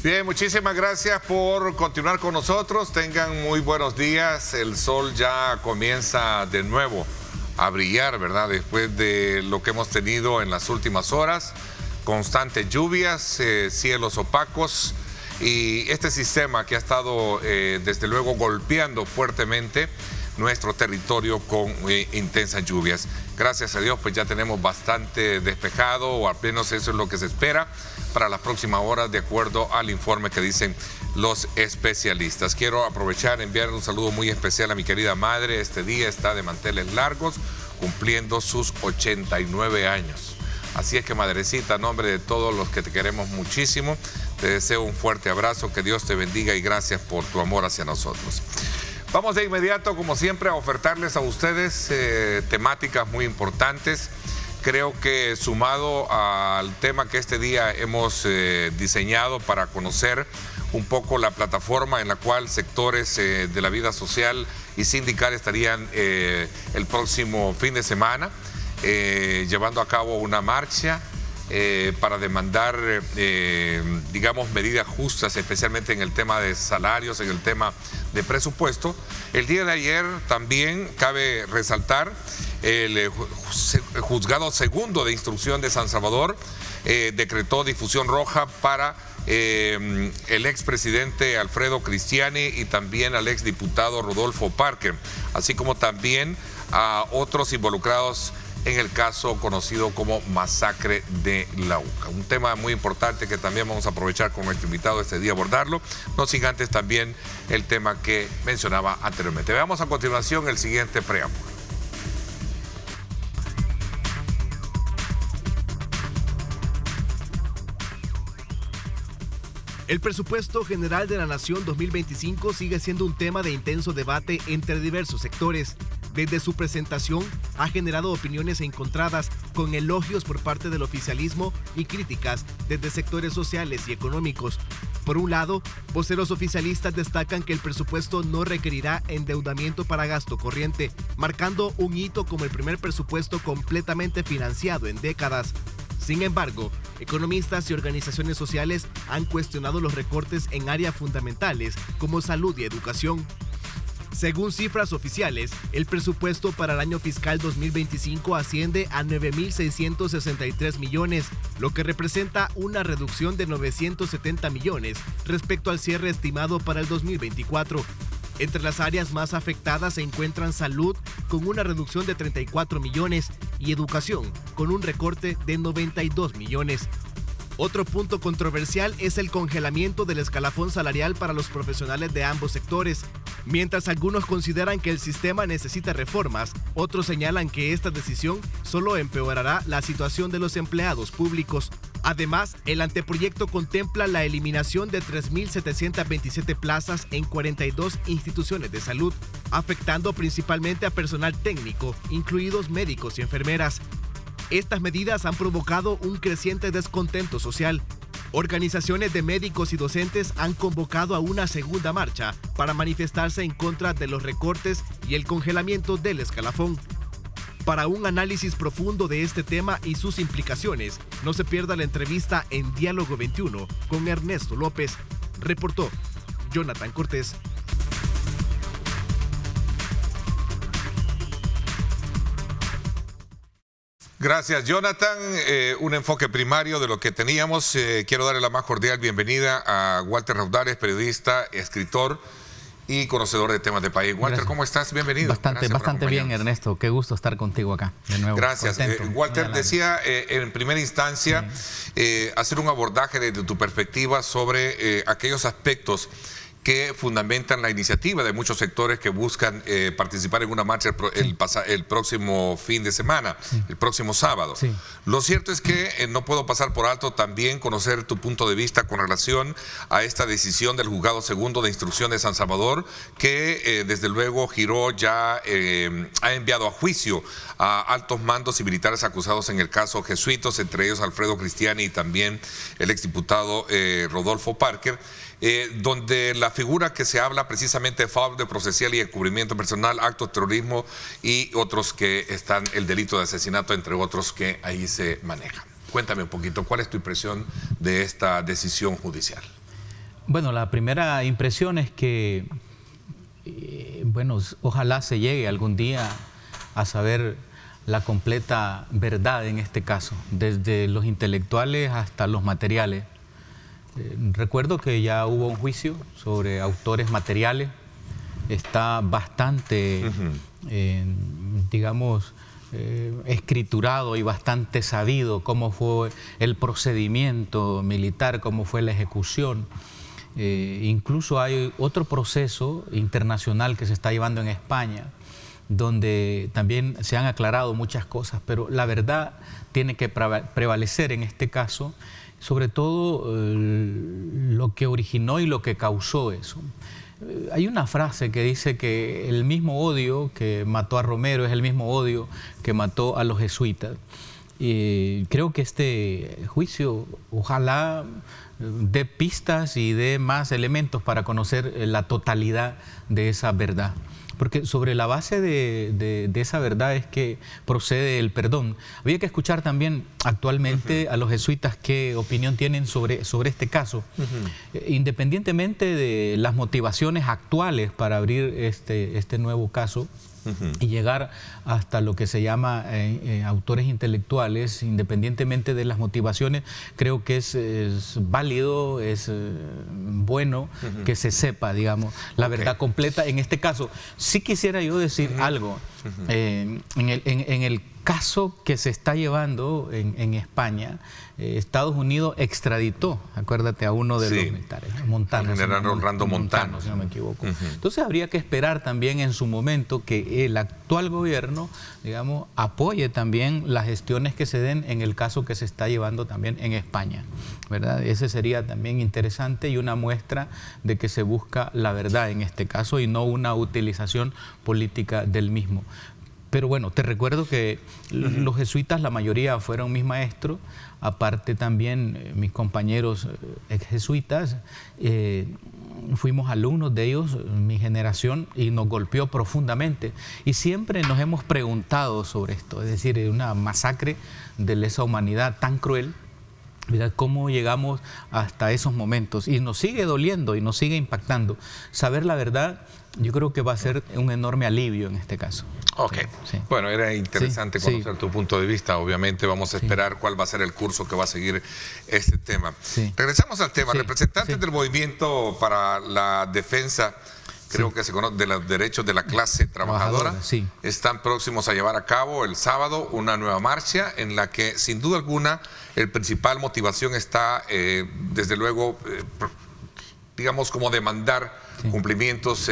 Bien, muchísimas gracias por continuar con nosotros. Tengan muy buenos días. El sol ya comienza de nuevo a brillar, ¿verdad? Después de lo que hemos tenido en las últimas horas. Constantes lluvias, cielos opacos y este sistema que ha estado desde luego golpeando fuertemente nuestro territorio con intensas lluvias. Gracias a Dios pues ya tenemos bastante despejado, o al menos eso es lo que se espera para las próximas horas de acuerdo al informe que dicen los especialistas. Quiero aprovechar, enviar un saludo muy especial a mi querida madre. Este día está de manteles largos, cumpliendo sus 89 años. Así es que, madrecita, a nombre de todos los que te queremos muchísimo, te deseo un fuerte abrazo, que Dios te bendiga y gracias por tu amor hacia nosotros. Vamos de inmediato, como siempre, a ofertarles a ustedes temáticas muy importantes. Creo que sumado al tema que este día hemos diseñado para conocer un poco la plataforma en la cual sectores de la vida social y sindical estarían el próximo fin de semana llevando a cabo una marcha para demandar, digamos, medidas justas, especialmente en el tema de salarios, en el tema de presupuesto. El día de ayer también cabe resaltar el juzgado segundo de instrucción de San Salvador decretó difusión roja para el expresidente Alfredo Cristiani y también al exdiputado Rodolfo Parker, así como también a otros involucrados en el caso conocido como masacre de la UCA. Un tema muy importante que también vamos a aprovechar con nuestro invitado este día a abordarlo, no sin antes también el tema que mencionaba anteriormente. Veamos a continuación el siguiente preámbulo. El presupuesto general de la Nación 2025 sigue siendo un tema de intenso debate entre diversos sectores. Desde su presentación ha generado opiniones encontradas, con elogios por parte del oficialismo y críticas desde sectores sociales y económicos. Por un lado, voceros oficialistas destacan que el presupuesto no requerirá endeudamiento para gasto corriente, marcando un hito como el primer presupuesto completamente financiado en décadas. Sin embargo, economistas y organizaciones sociales han cuestionado los recortes en áreas fundamentales como salud y educación. Según cifras oficiales, el presupuesto para el año fiscal 2025 asciende a 9.663 millones, lo que representa una reducción de 970 millones respecto al cierre estimado para el 2024. Entre las áreas más afectadas se encuentran salud, con una reducción de 34 millones, y educación, con un recorte de 92 millones. Otro punto controversial es el congelamiento del escalafón salarial para los profesionales de ambos sectores. Mientras algunos consideran que el sistema necesita reformas, otros señalan que esta decisión solo empeorará la situación de los empleados públicos. Además, el anteproyecto contempla la eliminación de 3.727 plazas en 42 instituciones de salud, afectando principalmente a personal técnico, incluidos médicos y enfermeras. Estas medidas han provocado un creciente descontento social. Organizaciones de médicos y docentes han convocado a una segunda marcha para manifestarse en contra de los recortes y el congelamiento del escalafón. Para un análisis profundo de este tema y sus implicaciones, no se pierda la entrevista en Diálogo 21 con Ernesto López. Reportó Jonathan Cortés. Gracias, Jonathan. Un enfoque primario de lo que teníamos. Quiero darle la más cordial bienvenida a Walter Raudales, periodista, escritor y conocedor de temas de país. Walter, gracias. ¿Cómo estás? Bienvenido. Bastante bien, Ernesto. Qué gusto estar contigo acá de nuevo. Gracias. Walter, decía en primera instancia hacer un abordaje desde tu perspectiva sobre aquellos aspectos que fundamentan la iniciativa de muchos sectores que buscan participar en una marcha el próximo fin de semana, el próximo sábado. Sí. Lo cierto es que no puedo pasar por alto también conocer tu punto de vista con relación a esta decisión del juzgado segundo de instrucción de San Salvador, que desde luego giró ya, ha enviado a juicio a altos mandos y militares acusados en el caso Jesuitos, entre ellos Alfredo Cristiani y también el exdiputado Rodolfo Parker, donde la figura que se habla precisamente de fraude procesal y encubrimiento personal, actos de terrorismo y otros que están, el delito de asesinato, entre otros que ahí se maneja. Cuéntame un poquito, ¿cuál es tu impresión de esta decisión judicial? Bueno, la primera impresión es que, bueno, ojalá se llegue algún día a saber la completa verdad en este caso, desde los intelectuales hasta los materiales. Recuerdo que ya hubo un juicio sobre autores materiales, está bastante, digamos, escriturado y bastante sabido cómo fue el procedimiento militar, cómo fue la ejecución. Incluso hay otro proceso internacional que se está llevando en España, donde también se han aclarado muchas cosas, pero la verdad tiene que prevalecer en este caso, sobre todo lo que originó y lo que causó eso. Hay una frase que dice que el mismo odio que mató a Romero es el mismo odio que mató a los jesuitas. Y creo que este juicio ojalá dé pistas y dé más elementos para conocer la totalidad de esa verdad. Porque sobre la base de esa verdad es que procede el perdón. Había que escuchar también actualmente a los jesuitas qué opinión tienen sobre este caso. Independientemente de las motivaciones actuales para abrir este nuevo caso, y llegar hasta lo que se llama autores intelectuales, independientemente de las motivaciones, creo que es válido, es bueno que se sepa, digamos, la verdad completa. En este caso, sí quisiera yo decir algo. En el caso que se está llevando en España, Estados Unidos extraditó, acuérdate, a uno de los militares, Montano, el general Rolando Montano, si no me equivoco. Entonces habría que esperar también en su momento que el actual gobierno, digamos, apoye también las gestiones que se den en el caso que se está llevando también en España, ¿verdad? Ese sería también interesante y una muestra de que se busca la verdad en este caso y no una utilización política del mismo. Pero bueno, te recuerdo que los jesuitas, la mayoría fueron mis maestros, aparte también mis compañeros ex jesuitas, fuimos alumnos de ellos, mi generación, y nos golpeó profundamente. Y siempre nos hemos preguntado sobre esto, es decir, una masacre de lesa humanidad tan cruel. Mirad cómo llegamos hasta esos momentos y nos sigue doliendo y nos sigue impactando. Saber la verdad, yo creo que va a ser un enorme alivio en este caso. Ok. Sí. Bueno, era interesante conocer tu punto de vista. Obviamente vamos a esperar cuál va a ser el curso que va a seguir este tema. Regresamos al tema. Representantes del Movimiento para la Defensa, creo que se conoce, de los derechos de la clase trabajadora, están próximos a llevar a cabo el sábado una nueva marcha en la que sin duda alguna el principal motivación está desde luego digamos como demandar cumplimientos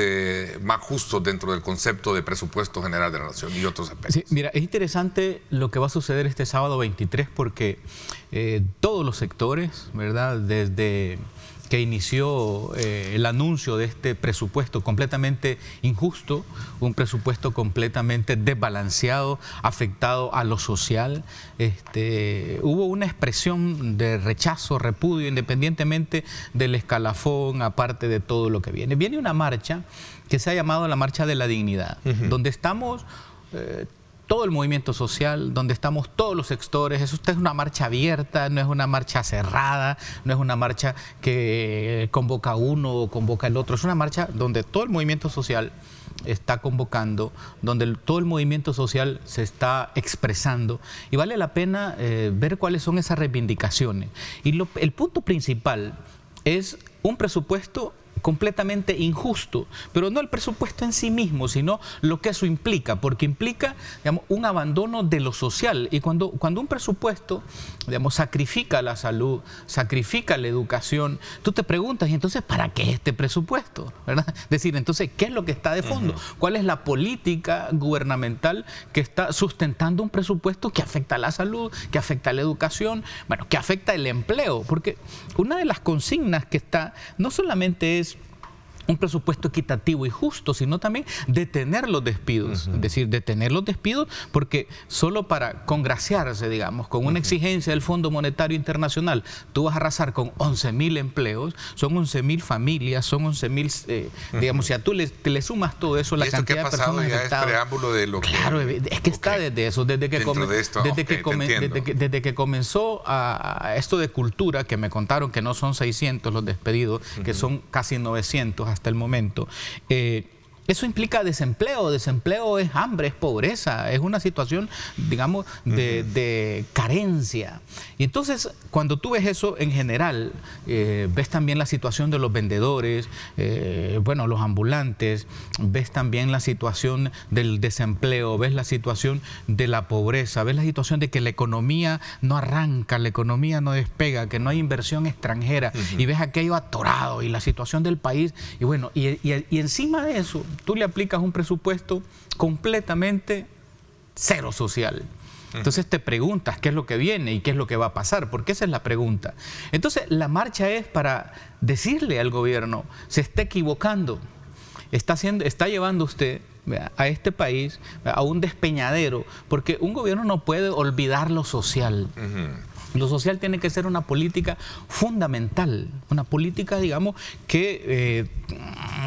más justos dentro del concepto de presupuesto general de la nación y otros aspectos. Sí, mira, es interesante lo que va a suceder este sábado 23 porque todos los sectores, ¿verdad?, desde que inició el anuncio de este presupuesto completamente injusto, un presupuesto completamente desbalanceado, afectado a lo social, hubo una expresión de rechazo, repudio, independientemente del escalafón, aparte de todo lo que viene. Viene una marcha que se ha llamado la Marcha de la Dignidad, donde estamos todo el movimiento social, donde estamos todos los sectores. Es una marcha abierta, no es una marcha cerrada, no es una marcha que convoca uno o convoca el otro, es una marcha donde todo el movimiento social está convocando, donde todo el movimiento social se está expresando y vale la pena ver cuáles son esas reivindicaciones. Y el punto principal es un presupuesto completamente injusto, pero no el presupuesto en sí mismo, sino lo que eso implica, porque implica, digamos, un abandono de lo social. Y cuando un presupuesto, digamos, sacrifica la salud, sacrifica la educación, tú te preguntas, ¿y entonces para qué este presupuesto? ¿Verdad? Es decir, entonces, ¿qué es lo que está de fondo? ¿Cuál es la política gubernamental que está sustentando un presupuesto que afecta a la salud, que afecta a la educación, bueno, que afecta el empleo? Porque una de las consignas que está, no solamente es un presupuesto equitativo y justo, sino también detener los despidos. Es decir, detener los despidos porque solo para congraciarse, digamos, con una exigencia del Fondo Monetario Internacional, tú vas a arrasar con 11.000 empleos, son 11.000 familias, son 11.000, digamos, si a tú le sumas todo eso, la cantidad de personas ya afectadas. Es preámbulo de lo que... Claro, es que está desde eso, desde que comenzó a esto de cultura, que me contaron que no son 600 los despedidos, que son casi 900 hasta el momento. Eso implica desempleo. Desempleo es hambre, es pobreza, es una situación, digamos, de carencia. Y entonces, cuando tú ves eso en general, ves también la situación de los vendedores, bueno, los ambulantes, ves también la situación del desempleo, ves la situación de la pobreza, ves la situación de que la economía no arranca, la economía no despega, que no hay inversión extranjera, y ves aquello atorado y la situación del país, y bueno, y encima de eso, tú le aplicas un presupuesto completamente cero social. Entonces te preguntas qué es lo que viene y qué es lo que va a pasar, porque esa es la pregunta. Entonces la marcha es para decirle al gobierno, se está equivocando, está llevando usted a este país a un despeñadero, porque un gobierno no puede olvidar lo social. Lo social tiene que ser una política fundamental, una política, digamos, que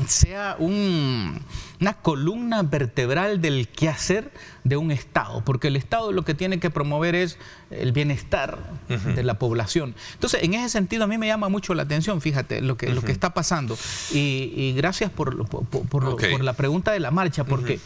sea una columna vertebral del quehacer de un Estado, porque el Estado lo que tiene que promover es el bienestar de la población. Entonces, en ese sentido, a mí me llama mucho la atención, fíjate, lo que está pasando. Y gracias por la pregunta de la marcha, porque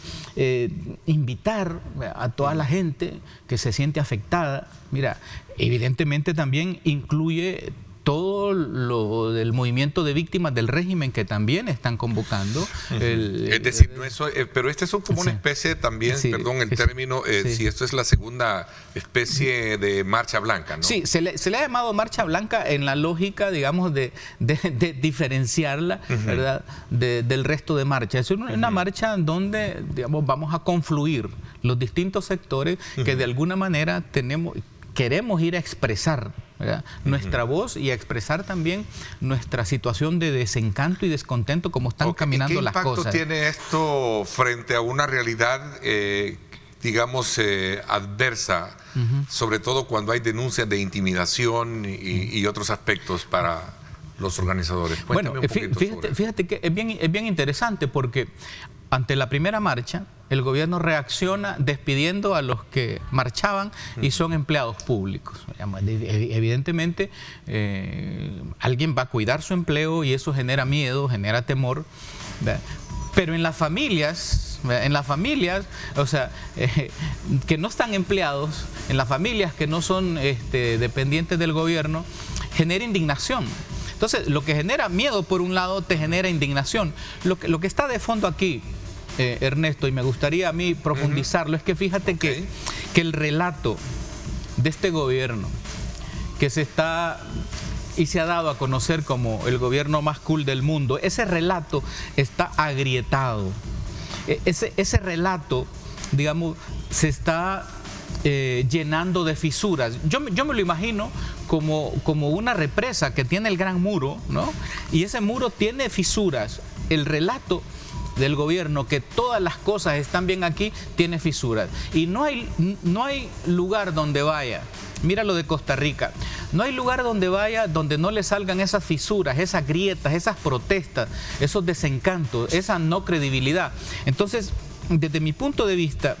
invitar a toda la gente que se siente afectada, mira, evidentemente también incluye todo lo del movimiento de víctimas del régimen que también están convocando. Es decir, no eso, pero este son como una especie también, perdón el término, si esto es la segunda especie de marcha blanca, ¿no? Sí, se le ha llamado marcha blanca en la lógica, digamos, de diferenciarla, ¿verdad?, del resto de marchas. Es una marcha donde, digamos, vamos a confluir los distintos sectores que de alguna manera queremos ir a expresar, ¿verdad?, nuestra voz y a expresar también nuestra situación de desencanto y descontento como están caminando las cosas. ¿Qué impacto tiene esto frente a una realidad, digamos, adversa, sobre todo cuando hay denuncias de intimidación y otros aspectos para los organizadores? Bueno, fíjate que es bien interesante porque ante la primera marcha, el gobierno reacciona despidiendo a los que marchaban y son empleados públicos. Evidentemente, alguien va a cuidar su empleo y eso genera miedo, genera temor, ¿verdad? Pero en las familias, o sea, que no están empleados, en las familias que no son dependientes del gobierno, genera indignación. Entonces, lo que genera miedo por un lado te genera indignación. Lo que está de fondo aquí, Ernesto, y me gustaría a mí profundizarlo, es que fíjate que el relato de este gobierno que se ha dado a conocer como el gobierno más cool del mundo, ese relato está agrietado. Ese relato, digamos, se está llenando de fisuras. Yo me lo imagino como una represa que tiene el Gran Muro, ¿no? Y ese muro tiene fisuras. El relato del gobierno, que todas las cosas están bien aquí, tiene fisuras. Y no hay lugar donde vaya. Mira lo de Costa Rica. No hay lugar donde vaya donde no le salgan esas fisuras, esas grietas, esas protestas, esos desencantos, esa no credibilidad. Entonces, desde mi punto de vista,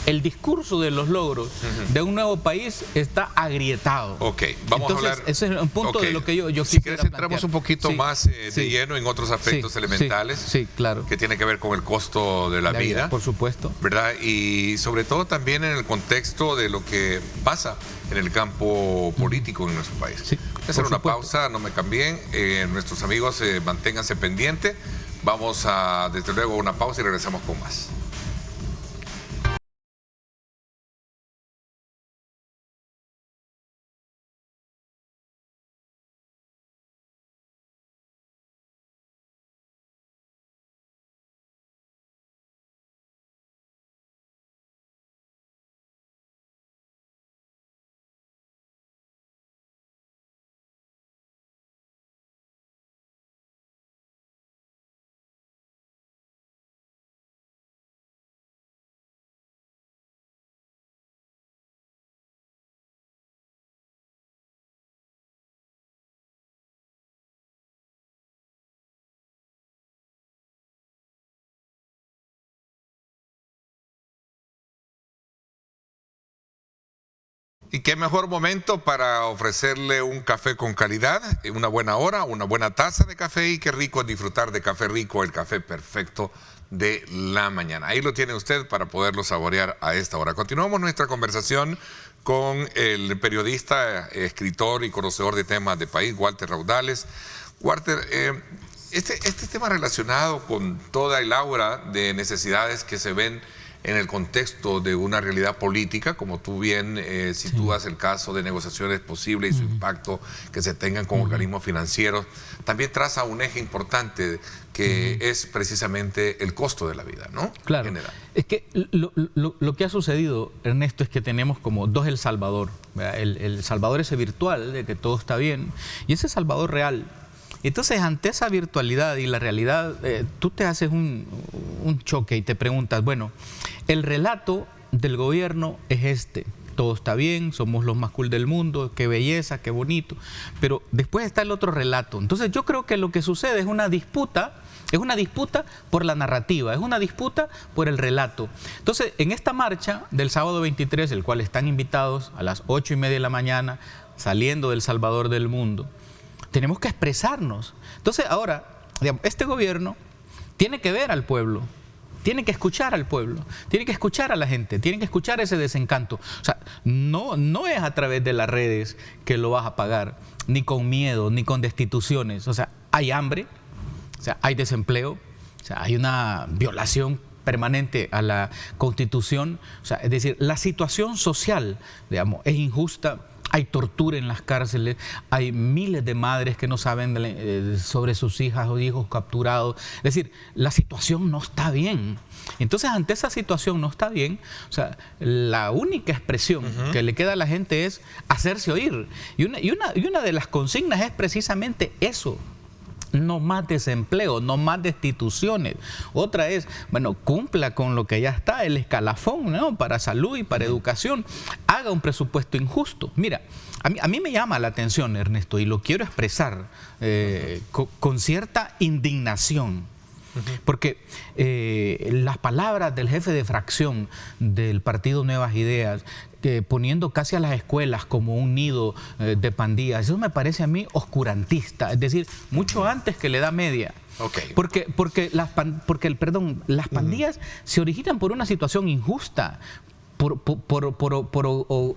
el discurso de los logros de un nuevo país está agrietado. Ok, vamos a hablar. Ese es un punto de lo que yo quisiera Si quieres, entramos un poquito más de lleno en otros aspectos elementales. Sí, claro. Que tiene que ver con el costo de la vida. Por supuesto. ¿Verdad? Y sobre todo también en el contexto de lo que pasa en el campo político en nuestro país. Sí, voy a hacer una pausa, no me cambien. Nuestros amigos, manténganse pendientes. Vamos a, desde luego, una pausa y regresamos con más. Y qué mejor momento para ofrecerle un café con calidad, una buena hora, una buena taza de café, y qué rico disfrutar de Café Rico, el café perfecto de la mañana. Ahí lo tiene usted para poderlo saborear a esta hora. Continuamos nuestra conversación con el periodista, escritor y conocedor de temas de país, Walter Raudales. Walter, este tema relacionado con toda el aura de necesidades que se ven en el contexto de una realidad política, como tú bien sitúas el caso de negociaciones posibles y su impacto que se tengan con organismos financieros, también traza un eje importante que es precisamente el costo de la vida, ¿no? Claro. General. Es que lo que ha sucedido, Ernesto, es que tenemos como dos El Salvador. El Salvador ese virtual, de que todo está bien, y ese Salvador real. Entonces, ante esa virtualidad y la realidad, tú te haces un choque y te preguntas, bueno, el relato del gobierno es este: todo está bien, somos los más cool del mundo, qué belleza, qué bonito, pero después está el otro relato. Entonces yo creo que lo que sucede es una disputa por la narrativa, es una disputa por el relato. Entonces, en esta marcha del sábado 23, el cual están invitados a las 8:30 de la mañana, saliendo del Salvador del mundo, tenemos que expresarnos. Entonces ahora, digamos, este gobierno tiene que ver al pueblo, tiene que escuchar al pueblo, tiene que escuchar a la gente, tiene que escuchar ese desencanto. O sea, no es a través de las redes que lo vas a pagar, ni con miedo, ni con destituciones. O sea, hay hambre, o sea, hay desempleo, o sea, hay una violación permanente a la Constitución. O sea, es decir, la situación social, digamos, es injusta. Hay tortura en las cárceles, hay miles de madres que no saben sobre sus hijas o hijos capturados. Es decir, la situación no está bien. Entonces, ante esa situación no está bien, o sea, la única expresión que le queda a la gente es hacerse oír. Y una de las consignas es precisamente eso: no más desempleo, no más destituciones. Otra es, bueno, cumpla con lo que ya está, el escalafón, ¿no?, para salud y para educación. Haga un presupuesto injusto. Mira, a mí me llama la atención, Ernesto, y lo quiero expresar con cierta indignación. Porque las palabras del jefe de fracción del partido Nuevas Ideas, poniendo casi a las escuelas como un nido de pandillas, eso me parece a mí oscurantista, es decir, mucho antes que la Edad Media. Okay. Porque las pandillas se originan por una situación injusta, por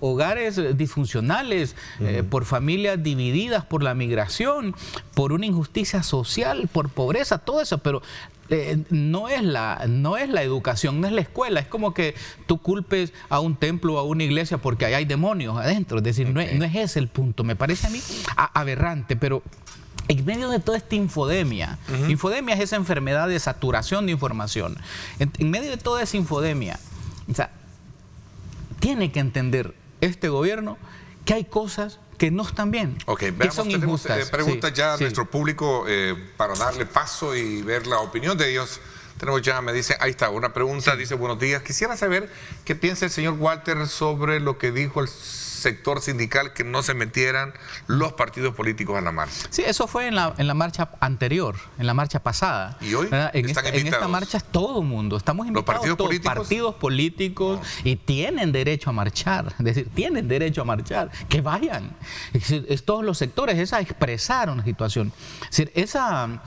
hogares disfuncionales, por familias divididas por la migración, por una injusticia social, por pobreza, todo eso, pero no es la educación, no es la escuela. Es como que tú culpes a un templo o a una iglesia porque ahí hay demonios adentro. Es decir, no es ese el punto. Me parece a mí aberrante, pero en medio de toda esta infodemia, infodemia es esa enfermedad de saturación de información. En medio de toda esa infodemia, o sea, tiene que entender este gobierno que hay cosas que no están bien, que son injustas. Tenemos preguntas ya a nuestro público para darle paso y ver la opinión de ellos. Tenemos ya, me dice, ahí está, una pregunta, dice: buenos días, quisiera saber qué piensa el señor Walter sobre lo que dijo el sector sindical, que no se metieran los partidos políticos a la marcha. Sí, eso fue en la marcha anterior, en la marcha pasada. ¿Y hoy? En esta marcha es todo el mundo, estamos invitados, ¿los partidos políticos, y tienen derecho a marchar, es decir, tienen derecho a marchar, que vayan. Es todos los sectores, es a expresar una situación. Es decir, esa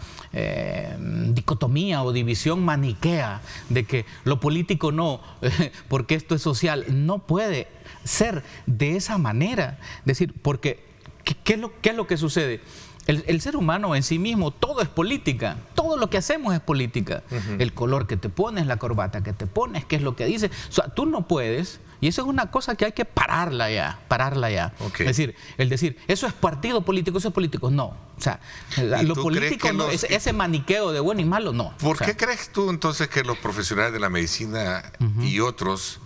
dicotomía o división maniquea de que lo político no, porque esto es social, no puede ser de esa manera. Es decir, porque ¿qué es lo que sucede? El ser humano en sí mismo, todo es política, todo lo que hacemos es política. El color que te pones, la corbata que te pones, qué es lo que dices. O sea, tú no puedes, y eso es una cosa que hay que pararla ya. Okay. Es decir, eso es partido político, eso es político. No, o sea, lo político no, ese maniqueo de bueno y malo, no. ¿Por qué crees tú entonces que los profesionales de la medicina y otros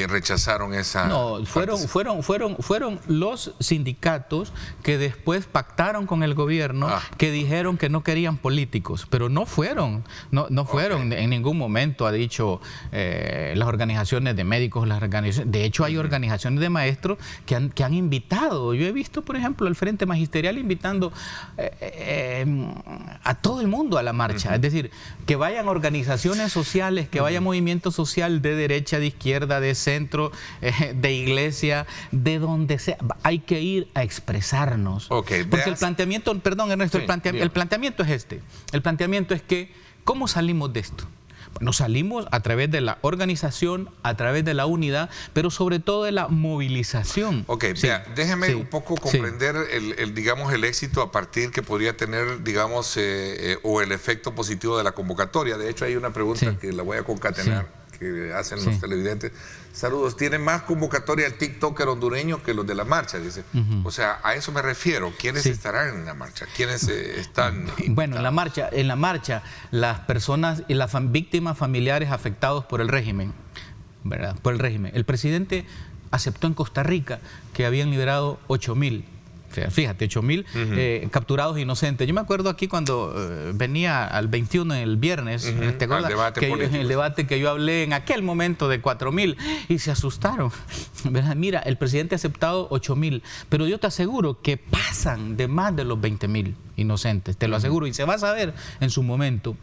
rechazaron esa? No, fueron los sindicatos que después pactaron con el gobierno, que dijeron que no querían políticos, pero no fueron en ningún momento, ha dicho las organizaciones de médicos, de hecho hay organizaciones de maestros que han invitado. Yo he visto, por ejemplo, el Frente Magisterial invitando a todo el mundo a la marcha, es decir, que vayan organizaciones sociales, que vaya movimiento social de derecha, de izquierda, de centro, de iglesia, de donde sea. Hay que ir a expresarnos. Porque el planteamiento, perdón Ernesto, el planteamiento es este. El planteamiento es que, ¿cómo salimos de esto? Nos salimos a través de la organización, a través de la unidad, pero sobre todo de la movilización. Déjeme un poco comprender digamos, el éxito a partir que podría tener, digamos, o el efecto positivo de la convocatoria. De hecho, hay una pregunta que la voy a concatenar, que hacen los televidentes. Saludos, ¿tiene más convocatoria el TikToker hondureño que los de la marcha? Dice. O sea, a eso me refiero. ¿Quiénes estarán en la marcha? ¿Quiénes están invitados? Bueno, en la marcha, las personas y las víctimas familiares afectados por el régimen, ¿verdad? Por el régimen. El presidente aceptó en Costa Rica que habían liberado 8.000. Fíjate, 8.000 capturados inocentes. Yo me acuerdo aquí cuando venía al 21 el viernes, ¿te acuerdas? En el debate que yo hablé en aquel momento de 4.000 y se asustaron. Mira, el presidente ha aceptado 8.000, pero yo te aseguro que pasan de más de los 20.000 inocentes, te lo aseguro, y se va a saber en su momento.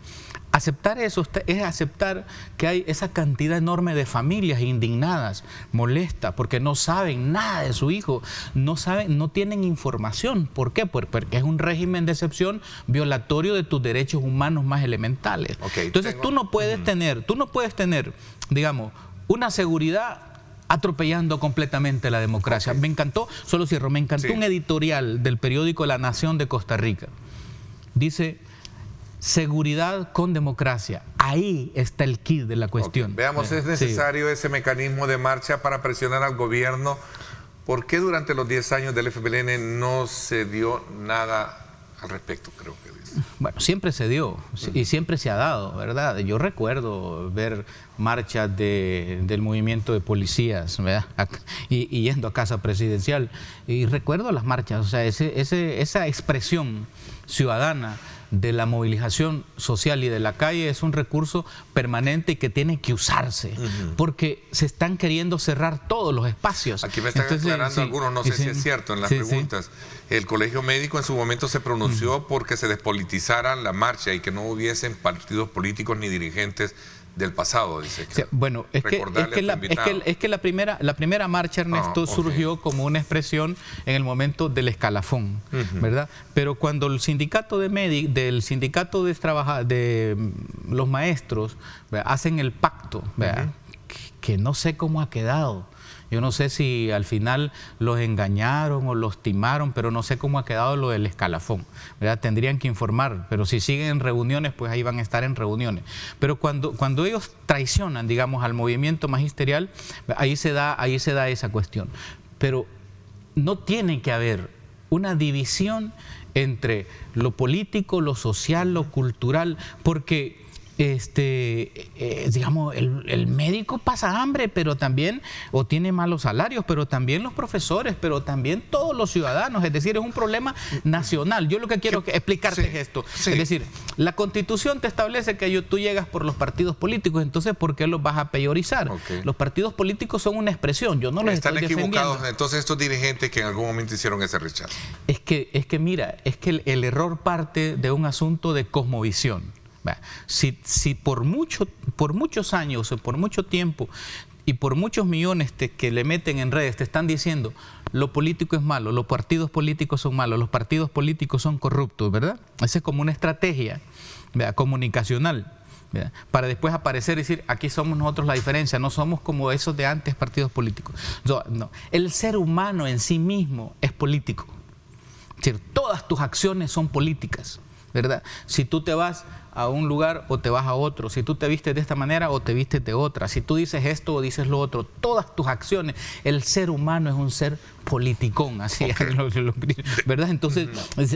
Aceptar eso es aceptar que hay esa cantidad enorme de familias indignadas, molestas, porque no saben nada de su hijo, no tienen información. ¿Por qué? Porque es un régimen de excepción violatorio de tus derechos humanos más elementales. Entonces tú no puedes tener, digamos, una seguridad atropellando completamente la democracia. Me encantó, solo cierro, me encantó un editorial del periódico La Nación de Costa Rica. Dice: seguridad con democracia. Ahí está el kit de la cuestión. Veamos, ¿es necesario ese mecanismo de marcha para presionar al gobierno? ¿Por qué durante los 10 años del FPLN no se dio nada al respecto, creo que dice? Bueno, siempre se dio y siempre se ha dado, ¿verdad? Yo recuerdo ver marchas del movimiento de policías, ¿verdad? Y yendo a Casa Presidencial. Y recuerdo las marchas, o sea, esa expresión ciudadana de la movilización social y de la calle es un recurso permanente y que tiene que usarse, porque se están queriendo cerrar todos los espacios. Aquí me están aclarando algunos, no sé si es cierto, en las preguntas. El Colegio Médico en su momento se pronunció porque se despolitizara la marcha y que no hubiesen partidos políticos ni dirigentes del pasado, dice. Bueno, es que la primera marcha, Ernesto, surgió como una expresión en el momento del escalafón, ¿verdad? Pero cuando el sindicato del sindicato de los maestros, ¿verdad?, hacen el pacto, ¿verdad?, que no sé cómo ha quedado. Yo no sé si al final los engañaron o los timaron, pero no sé cómo ha quedado lo del escalafón, ¿verdad? Tendrían que informar, pero si siguen en reuniones, pues ahí van a estar en reuniones. Pero cuando ellos traicionan, digamos, al movimiento magisterial, ahí se da esa cuestión. Pero no tiene que haber una división entre lo político, lo social, lo cultural, porque digamos, el médico pasa hambre, pero también, o tiene malos salarios, pero también los profesores, pero también todos los ciudadanos. Es decir, es un problema nacional. Yo lo que quiero explicarte es esto. Es decir, la Constitución te establece que tú llegas por los partidos políticos, entonces ¿por qué los vas a peyorizar? Los partidos políticos son una expresión, yo no los estoy defendiendo. Están equivocados entonces estos dirigentes que en algún momento hicieron ese rechazo. Es que mira, es que el error parte de un asunto de cosmovisión. Si por muchos años, por mucho tiempo y por muchos millones que le meten en redes te están diciendo lo político es malo, los partidos políticos son malos, los partidos políticos son corruptos, ¿verdad? Esa es como una estrategia, ¿verdad?, comunicacional, ¿verdad?, para después aparecer y decir, aquí somos nosotros la diferencia, no somos como esos de antes partidos políticos. No. El ser humano en sí mismo es político. Es decir, todas tus acciones son políticas, ¿verdad? Si tú te vas a un lugar o te vas a otro, si tú te vistes de esta manera o te vistes de otra, si tú dices esto o dices lo otro, todas tus acciones, el ser humano es un ser politicón, así, ¿verdad? Entonces,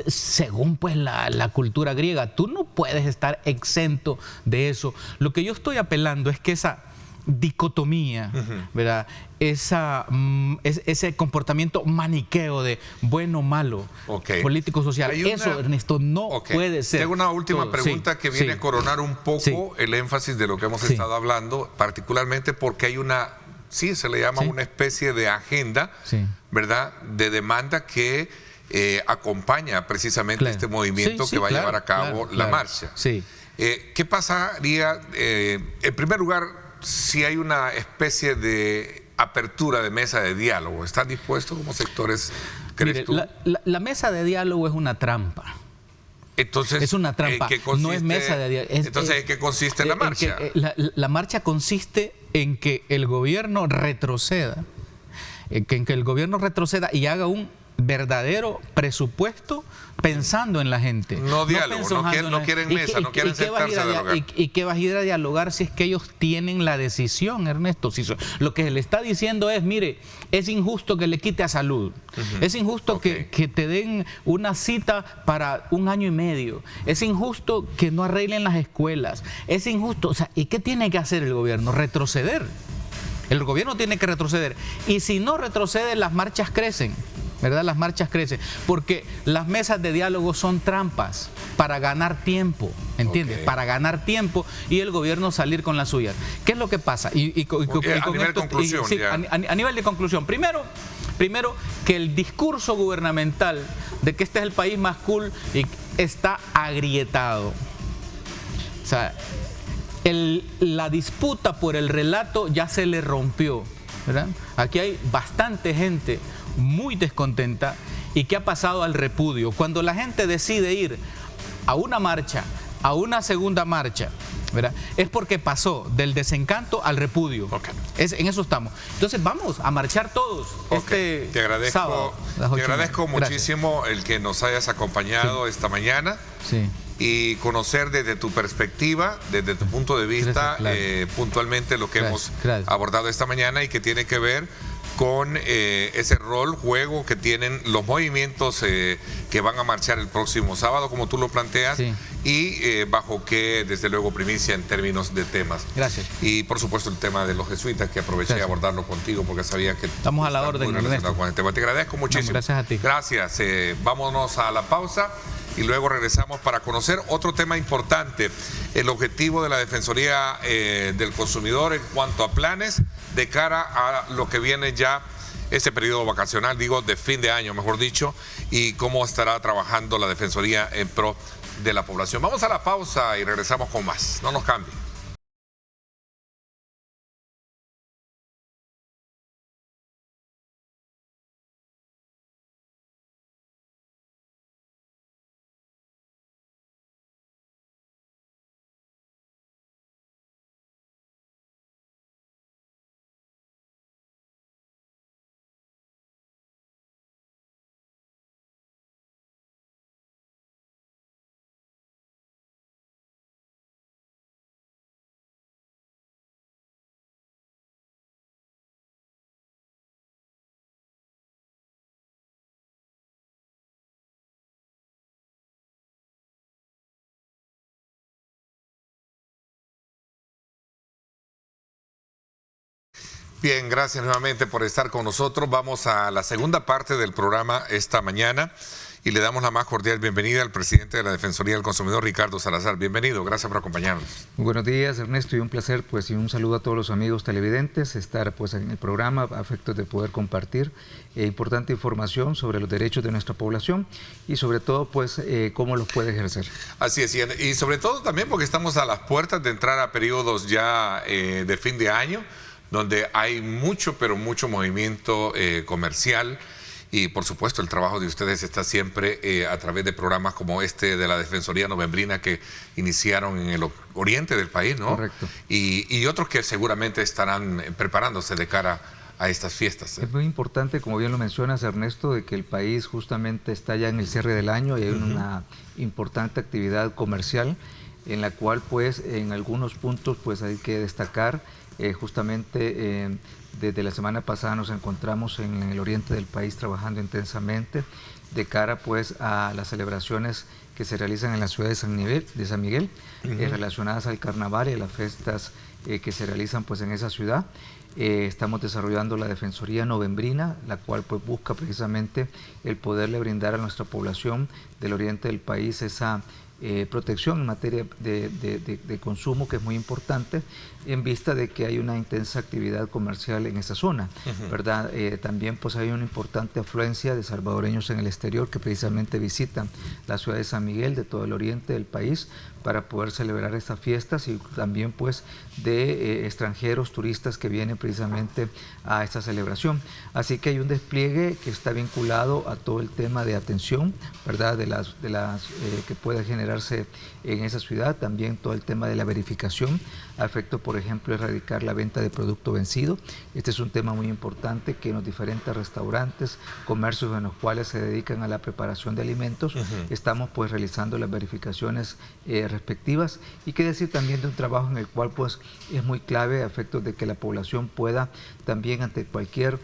según pues la cultura griega, tú no puedes estar exento de eso. Lo que yo estoy apelando es que esa dicotomía, ¿verdad?, ese comportamiento maniqueo de bueno, malo, político, social, eso, Ernesto, no puede ser. Tengo una última pregunta que viene a coronar un poco el énfasis de lo que hemos estado hablando, particularmente porque hay una, se le llama una especie de agenda, ¿verdad?, de demanda que acompaña precisamente este movimiento que va a llevar a cabo la marcha. ¿Qué pasaría? En primer lugar, si hay una especie de apertura de mesa de diálogo. ¿Están dispuestos como sectores, crees tú? La mesa de diálogo es una trampa. Entonces, es una trampa, no es mesa de diálogo. Entonces, ¿en qué consiste la marcha? La marcha consiste en que el gobierno retroceda, en que el gobierno retroceda y haga un verdadero presupuesto pensando en la gente. No diálogo, no quieren mesa, no quieren sentarse a dialogar. ¿Y qué vas a ir a dialogar si es que ellos tienen la decisión, Ernesto? Si lo que se le está diciendo es, mire, es injusto que le quite a salud, es injusto que te den una cita para 1 año y medio, es injusto que no arreglen las escuelas, es injusto, o sea, ¿y qué tiene que hacer el gobierno? Retroceder. El gobierno tiene que retroceder. Y si no retrocede, las marchas crecen. ¿Verdad? Las marchas crecen, porque las mesas de diálogo son trampas para ganar tiempo, ¿entiendes? Para ganar tiempo y el gobierno salir con las suyas. ¿Qué es lo que pasa? A nivel de conclusión. A nivel de conclusión. Primero, que el discurso gubernamental de que este es el país más cool está agrietado. O sea, la disputa por el relato ya se le rompió, ¿verdad? Aquí hay bastante gente muy descontenta y que ha pasado al repudio. Cuando la gente decide ir a una marcha, a una segunda marcha, ¿verdad? Es porque pasó del desencanto al repudio. En eso estamos. Entonces vamos a marchar todos este sábado. Te agradezco muchísimo el que nos hayas acompañado esta mañana. Y conocer desde tu perspectiva, desde tu punto de vista, puntualmente lo que hemos abordado esta mañana y que tiene que ver con ese juego que tienen los movimientos que van a marchar el próximo sábado, como tú lo planteas, y bajo qué, desde luego, primicia en términos de temas. Gracias. Y por supuesto el tema de los jesuitas, que aproveché de abordarlo contigo porque sabía que estamos a la orden, Ernesto. Con el tema. Te agradezco muchísimo. Gracias a ti. Gracias. Vámonos a la pausa y luego regresamos para conocer otro tema importante, el objetivo de la Defensoría del Consumidor en cuanto a planes de cara a lo que viene ya ese periodo vacacional, digo, de fin de año, mejor dicho, y cómo estará trabajando la Defensoría en pro de la población. Vamos a la pausa y regresamos con más. No nos cambien. Bien, gracias nuevamente por estar con nosotros. Vamos a la segunda parte del programa esta mañana y le damos la más cordial bienvenida al presidente de la Defensoría del Consumidor, Ricardo Salazar. Bienvenido, gracias por acompañarnos. Muy buenos días, Ernesto, y un placer, pues, y un saludo a todos los amigos televidentes, estar pues en el programa a efectos de poder compartir importante información sobre los derechos de nuestra población y sobre todo, pues, cómo los puede ejercer. Así es, y sobre todo también porque estamos a las puertas de entrar a periodos ya de fin de año, donde hay mucho, pero mucho movimiento comercial y por supuesto el trabajo de ustedes está siempre a través de programas como este de la Defensoría Novembrina que iniciaron en el oriente del país, ¿no? Correcto. Y otros que seguramente estarán preparándose de cara a estas fiestas. Es muy importante, como bien lo mencionas, Ernesto, de que el país justamente está ya en el cierre del año y hay una importante actividad comercial en la cual, pues, en algunos puntos, pues, hay que destacar. Justamente desde la semana pasada nos encontramos en el oriente del país trabajando intensamente de cara, pues, a las celebraciones que se realizan en la ciudad de San Miguel, relacionadas al carnaval y a las fiestas que se realizan, pues, en esa ciudad. Estamos desarrollando la Defensoría Novembrina, la cual, pues, busca precisamente el poderle brindar a nuestra población del oriente del país esa protección en materia de consumo, que es muy importante en vista de que hay una intensa actividad comercial en esa zona, ¿verdad? También, pues, hay una importante afluencia de salvadoreños en el exterior que precisamente visitan la ciudad de San Miguel, de todo el oriente del país, para poder celebrar estas fiestas, y también pues de extranjeros, turistas que vienen precisamente a esta celebración. Así que hay un despliegue que está vinculado a todo el tema de atención, ¿verdad? De las que pueda generarse en esa ciudad, también todo el tema de la verificación, a efecto, por ejemplo, erradicar la venta de producto vencido. Este es un tema muy importante que en los diferentes restaurantes, comercios en los cuales se dedican a la preparación de alimentos, estamos pues realizando las verificaciones respectivas, y qué decir también de un trabajo en el cual pues es muy clave a efectos de que la población pueda también, ante cualquier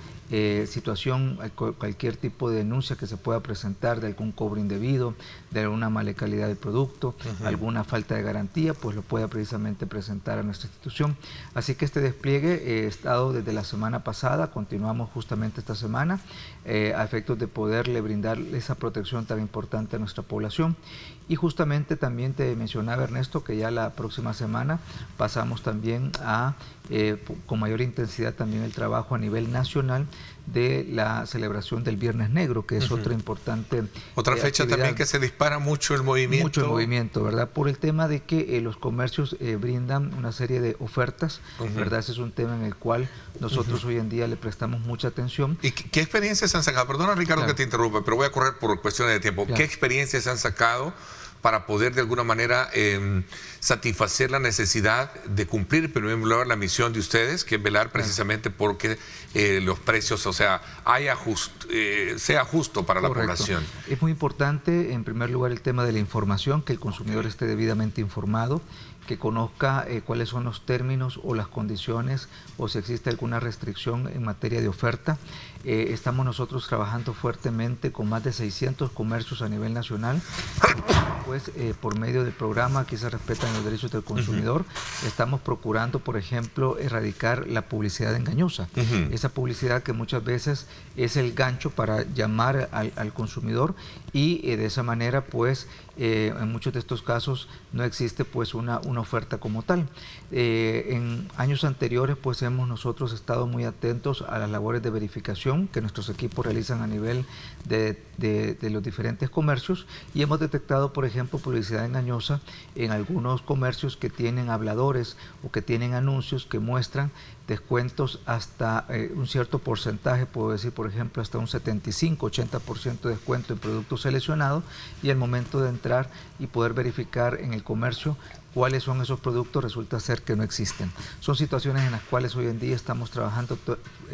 situación, cualquier tipo de denuncia que se pueda presentar de algún cobro indebido, de alguna mala calidad del producto, alguna falta de garantía, pues lo pueda precisamente presentar a nuestra institución. Así que este despliegue ha estado desde la semana pasada, continuamos justamente esta semana, a efectos de poderle brindar esa protección tan importante a nuestra población. Y justamente también te mencionaba, Ernesto, que ya la próxima semana pasamos también a, con mayor intensidad también el trabajo a nivel nacional de la celebración del Viernes Negro, que es otra importante otra fecha actividad. También que se dispara mucho el movimiento. Mucho el movimiento, ¿verdad? Por el tema de que los comercios brindan una serie de ofertas, ¿verdad? Ese es un tema en el cual nosotros hoy en día le prestamos mucha atención. ¿Y qué experiencias han sacado? Perdona, Ricardo, que te interrumpa, pero voy a correr por cuestiones de tiempo. ¿Qué experiencias han sacado para poder de alguna manera satisfacer la necesidad de cumplir, pero en primer lugar, la misión de ustedes, que es velar precisamente porque los precios, o sea, sea justo para la población? Es muy importante, en primer lugar, el tema de la información, que el consumidor esté debidamente informado, que conozca cuáles son los términos o las condiciones, o si existe alguna restricción en materia de oferta. Estamos nosotros trabajando fuertemente con más de 600 comercios a nivel nacional, pues por medio del programa Aquí se respetan los derechos del consumidor, estamos procurando, por ejemplo, erradicar la publicidad engañosa, esa publicidad que muchas veces es el gancho para llamar al consumidor, y de esa manera pues en muchos de estos casos no existe pues una oferta como tal. En años anteriores pues hemos nosotros estado muy atentos a las labores de verificación que nuestros equipos realizan a nivel de los diferentes comercios, y hemos detectado, por ejemplo, publicidad engañosa en algunos comercios que tienen habladores o que tienen anuncios que muestran descuentos hasta un cierto porcentaje, puedo decir, por ejemplo, hasta un 75-80% de descuento en productos seleccionados, y al momento de entrar y poder verificar en el comercio cuáles son esos productos, resulta ser que no existen. Son situaciones en las cuales hoy en día estamos trabajando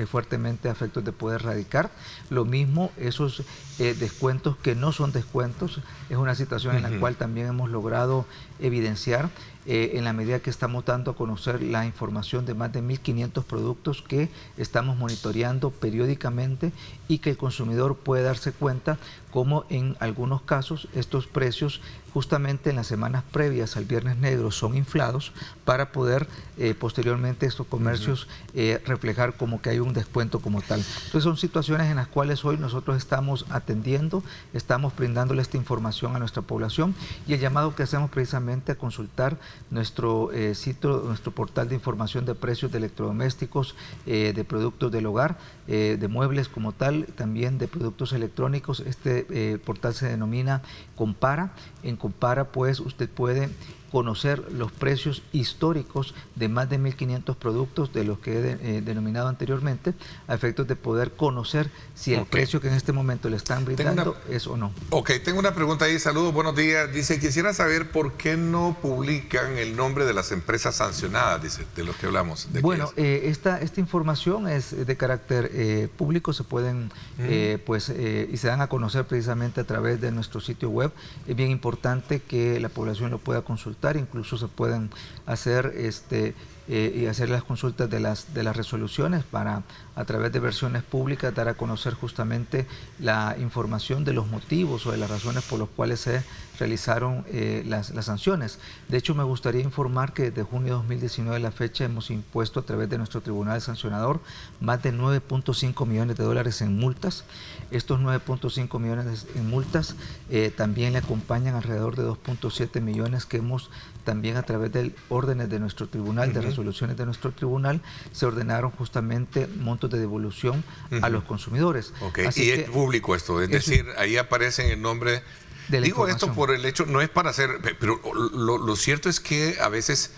fuertemente a efectos de poder erradicar. Lo mismo, esos descuentos que no son descuentos, es una situación en la cual también hemos logrado evidenciar en la medida que estamos dando a conocer la información de más de 1.500 productos que estamos monitoreando periódicamente, y que el consumidor puede darse cuenta cómo en algunos casos estos precios justamente en las semanas previas al Viernes Negro son inflados para poder posteriormente estos comercios reflejar como que hay un descuento como tal. Entonces son situaciones en las cuales hoy nosotros estamos atendiendo, estamos brindándole esta información a nuestra población, y el llamado que hacemos precisamente a consultar nuestro sitio, nuestro portal de información de precios de electrodomésticos, de productos del hogar, de muebles como tal, también de productos electrónicos. Este portal se denomina Compara. En Compara pues usted puede conocer los precios históricos de más de 1.500 productos de los que he denominado anteriormente, a efectos de poder conocer si el precio que en este momento le están brindando es o no. Ok, tengo una pregunta ahí. Saludos, buenos días. Dice, quisiera saber por qué no publican el nombre de las empresas sancionadas, dice, de lo que hablamos. Bueno, esta información es de carácter público, se pueden, y se dan a conocer precisamente a través de nuestro sitio web. Es bien importante que la población lo pueda consultar, incluso se pueden hacer y hacer las consultas de las resoluciones para, a través de versiones públicas, dar a conocer justamente la información de los motivos o de las razones por las cuales se realizaron las sanciones. De hecho, me gustaría informar que desde junio de 2019 a la fecha hemos impuesto a través de nuestro tribunal sancionador más de 9.5 millones de dólares en multas. Estos 9.5 millones en multas también le acompañan alrededor de 2.7 millones que hemos también a través de órdenes de nuestro tribunal, de resoluciones de nuestro tribunal, se ordenaron justamente montos de devolución a los consumidores. Así y es público esto, es decir, ahí aparece el nombre de la Digo información. esto por el hecho, no es para hacer, pero lo cierto es que a veces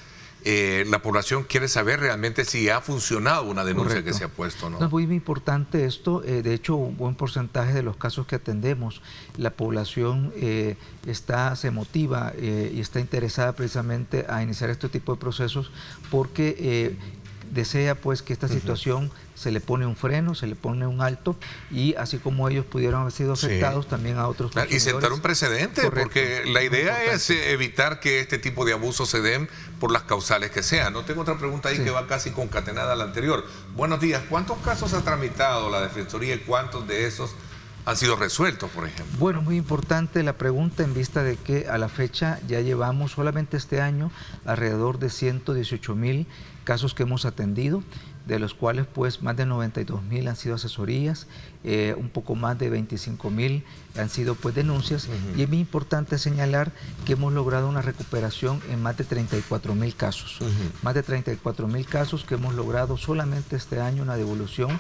la población quiere saber realmente si ha funcionado una denuncia Correcto. que se ha puesto, ¿no? No, es muy importante esto. De hecho, un buen porcentaje de los casos que atendemos, la población se motiva y está interesada precisamente a iniciar este tipo de procesos porque desea pues que esta situación se le pone un freno, se le pone un alto, y así como ellos pudieron haber sido afectados, también a otros Claro, y sentar un precedente, Correcto. porque la idea es evitar que este tipo de abusos se den por las causales que sean. No tengo otra pregunta ahí que va casi concatenada a la anterior. Buenos días, ¿cuántos casos ha tramitado la Defensoría y cuántos de esos han sido resueltos, por ejemplo? Bueno, muy importante la pregunta en vista de que a la fecha ya llevamos solamente este año alrededor de 118,000 casos que hemos atendido, de los cuales pues más de 92,000 han sido asesorías, un poco más de 25,000 han sido pues denuncias, y es muy importante señalar que hemos logrado una recuperación en más de 34,000 casos, más de 34,000 casos que hemos logrado solamente este año, una devolución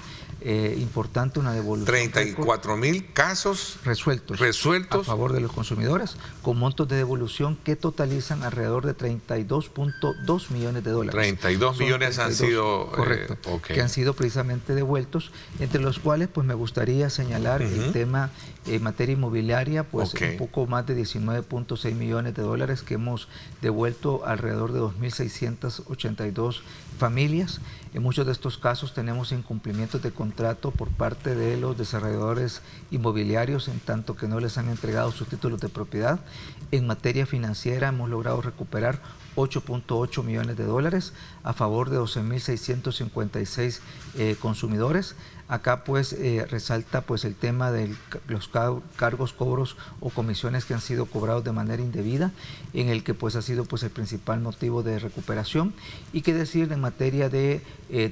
importante, una devolución 34,000 casos resueltos a favor de los consumidores, con montos de devolución que totalizan alrededor de 32.2 millones de dólares. 32 millones han sido... Correcto, que han sido precisamente devueltos, entre los cuales pues me gustaría señalar el tema en materia inmobiliaria, pues un poco más de 19.6 millones de dólares que hemos devuelto alrededor de 2.682 familias. En muchos de estos casos tenemos incumplimientos de contrato por parte de los desarrolladores inmobiliarios, en tanto que no les han entregado sus títulos de propiedad. En materia financiera hemos logrado recuperar 8.8 millones de dólares a favor de 12.656 consumidores. Acá pues resalta pues el tema de los cargos, cobros o comisiones que han sido cobrados de manera indebida, en el que pues ha sido pues el principal motivo de recuperación. Y qué decir en materia de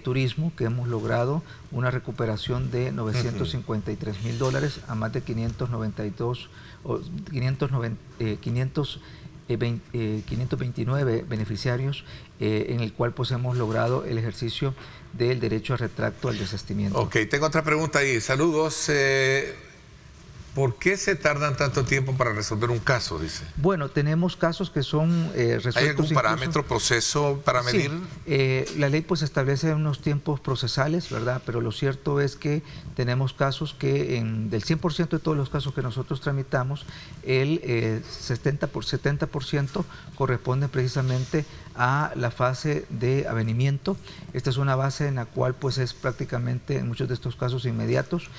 turismo, que hemos logrado una recuperación de 953,000 dólares a más de 529 beneficiarios, en el cual pues hemos logrado el ejercicio del derecho a retracto al desistimiento. Ok, tengo otra pregunta ahí. Saludos. ¿Por qué se tardan tanto tiempo para resolver un caso, dice? Bueno, tenemos casos que son resueltos. ¿Hay algún parámetro, proceso para medir? Sí, la ley pues establece unos tiempos procesales, ¿verdad? Pero lo cierto es que tenemos casos que del 100% de todos los casos que nosotros tramitamos, el 70% corresponde precisamente a la fase de avenimiento. Esta es una base en la cual pues es prácticamente en muchos de estos casos inmediatos,